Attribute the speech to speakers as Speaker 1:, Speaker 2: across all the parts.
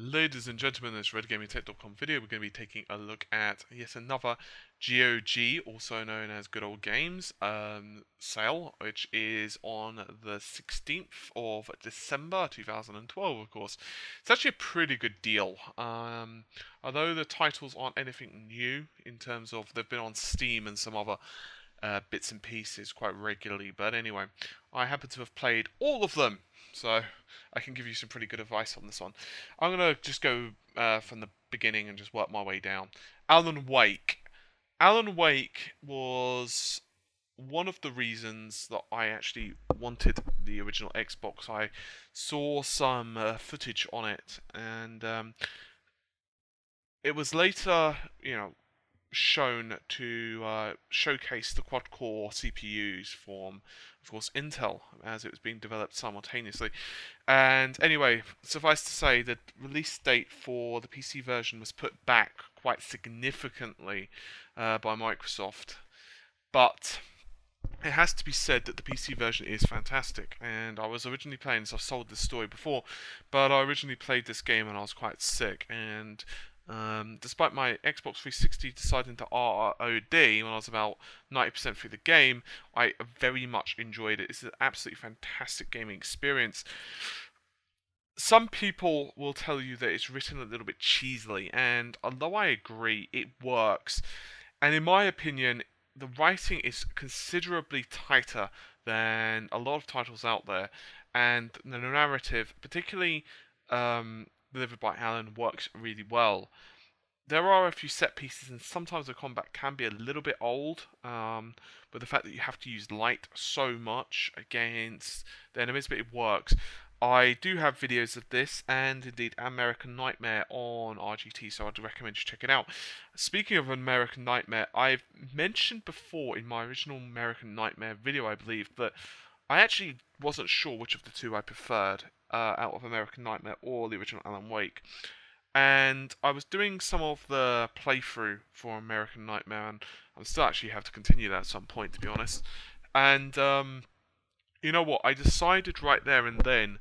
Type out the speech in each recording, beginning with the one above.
Speaker 1: Ladies and gentlemen, in this RedGamingTech.com video, we're going to be taking a look at yet another GoG, also known as Good Old Games, sale, which is on the 16th of December 2012, of course. It's actually a pretty good deal. Although the titles aren't anything new in terms of they've been on Steam and some other bits and pieces quite regularly, but anyway, I happen to have played all of them, so I can give you some pretty good advice on this one. I'm going to just go from the beginning and just work my way down. Alan Wake. Alan Wake was one of the reasons that I actually wanted the original Xbox. I saw some footage on it, and it was later, shown to showcase the quad-core CPUs from, of course, Intel, as it was being developed simultaneously. And anyway, suffice to say, the release date for the PC version was put back quite significantly by Microsoft. But it has to be said that the PC version is fantastic, and I was originally playing this. I've sold this story before, but I originally played this game and I was quite sick, and despite my Xbox 360 deciding to ROD when I was about 90% through the game, I very much enjoyed it. It's an absolutely fantastic gaming experience. Some people will tell you that it's written a little bit cheesily, and although I agree, it works. And in my opinion, the writing is considerably tighter than a lot of titles out there, and the narrative, particularly delivered by Alan, works really well. There are a few set pieces, and sometimes the combat can be a little bit old, but the fact that you have to use light so much against the enemies, but it works. I do have videos of this, and indeed American Nightmare on RGT, so I'd recommend you check it out. Speaking of American Nightmare, I've mentioned before in my original American Nightmare video, I believe, that I actually wasn't sure which of the two I preferred out of American Nightmare or the original Alan Wake. And I was doing some of the playthrough for American Nightmare, and I still actually have to continue that at some point, to be honest. And you know what? I decided right there and then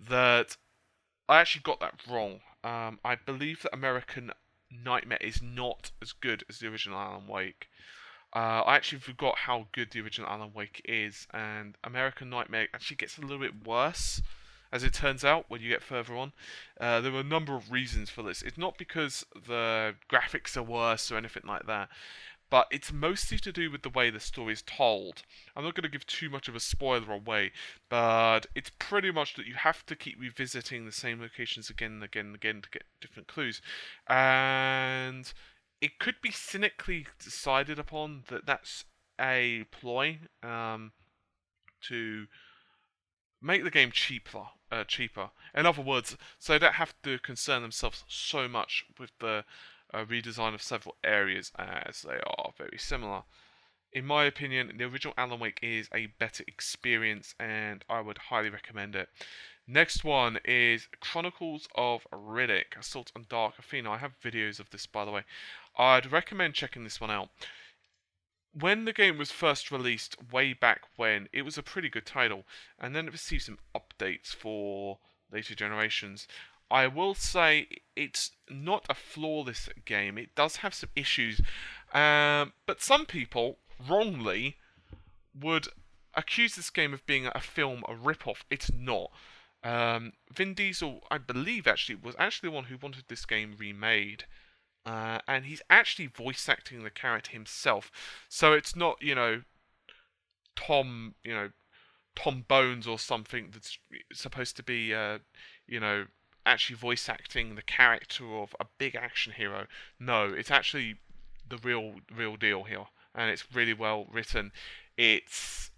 Speaker 1: that I actually got that wrong. I believe that American Nightmare is not as good as the original Alan Wake. I actually forgot how good the original Alan Wake is, and American Nightmare actually gets a little bit worse, as it turns out, when you get further on. There were a number of reasons for this. It's not because the graphics are worse or anything like that, but it's mostly to do with the way the story is told. I'm not going to give too much of a spoiler away, but it's pretty much that you have to keep revisiting the same locations again and again and again to get different clues. And it could be cynically decided upon that that's a ploy to make the game cheaper. In other words, so they don't have to concern themselves so much with the redesign of several areas, as they are very similar. In my opinion, the original Alan Wake is a better experience, and I would highly recommend it. Next one is Chronicles of Riddick Assault and Dark Athena. I have videos of this, by the way. I'd recommend checking this one out. When the game was first released way back when, it was a pretty good title, and then it received some updates for later generations. I will say it's not a flawless game. It does have some issues, but some people, wrongly, would accuse this game of being a film, a rip-off. It's not. Vin Diesel, I believe, was actually the one who wanted this game remade. And he's actually voice acting the character himself, so it's not Tom Bones or something that's supposed to be actually voice acting the character of a big action hero. No, it's actually the real deal here, and it's really well written. It's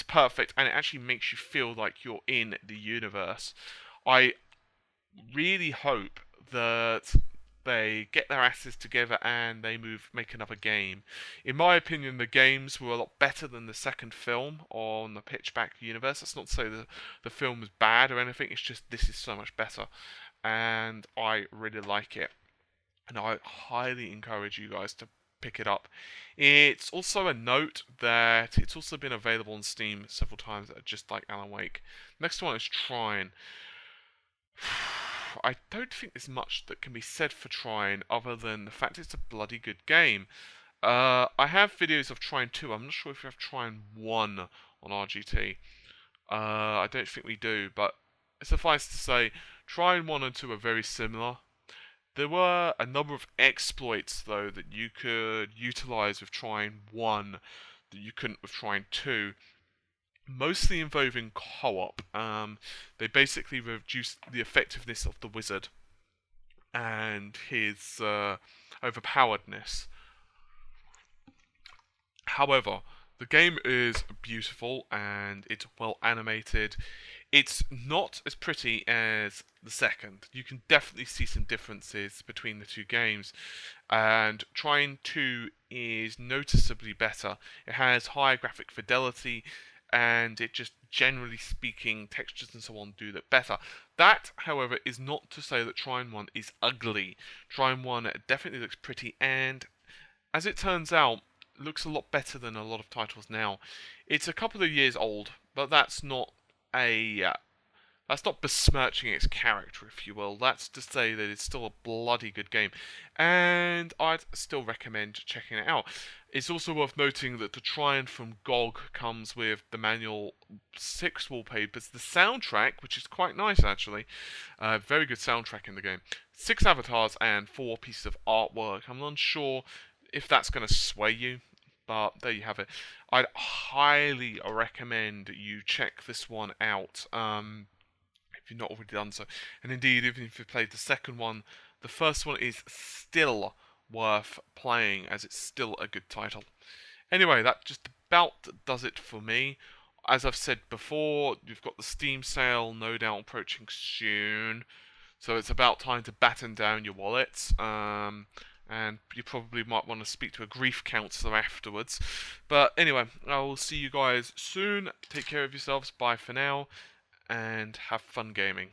Speaker 1: perfect, and it actually makes you feel like you're in the universe. I really hope that they get their asses together and they make another game. In my opinion, the games were a lot better than the second film on the Pitchback universe. That's not to say the film was bad or anything, it's just this is so much better. And I really like it. And I highly encourage you guys to pick it up. It's also a note that it's also been available on Steam several times, just like Alan Wake. Next one is Trine. I don't think there's much that can be said for Trine other than the fact it's a bloody good game. I have videos of Trine 2. I'm not sure if we have Trine 1 on RGT. I don't think we do, but suffice to say, Trine 1 and 2 are very similar. There were a number of exploits, though, that you could utilize with Trine 1 that you couldn't with Trine 2. Mostly involving co-op. They basically reduced the effectiveness of the wizard and his overpoweredness. However, the game is beautiful and it's well animated. It's not as pretty as the second. You can definitely see some differences between the two games. And Trine 2 is noticeably better. It has higher graphic fidelity, and it just, generally speaking, textures and so on do look better. That, however, is not to say that Trine 1 is ugly. Trine 1 definitely looks pretty, and as it turns out, looks a lot better than a lot of titles now. It's a couple of years old, but that's not besmirching its character, if you will. That's to say that it's still a bloody good game, and I'd still recommend checking it out. It's also worth noting that the Trine from GoG comes with the manual 6 wallpapers, the soundtrack, which is quite nice actually, very good soundtrack in the game, 6 avatars and 4 pieces of artwork. I'm unsure if that's going to sway you, but there you have it. I'd highly recommend you check this one out. If you've not already done so. And indeed, even if you've played the second one, the first one is still worth playing, as it's still a good title. Anyway, that just about does it for me. As I've said before, you've got the Steam sale no doubt approaching soon, so it's about time to batten down your wallets. And you probably might want to speak to a grief counsellor afterwards. But anyway, I will see you guys soon. Take care of yourselves. Bye for now. And have fun gaming.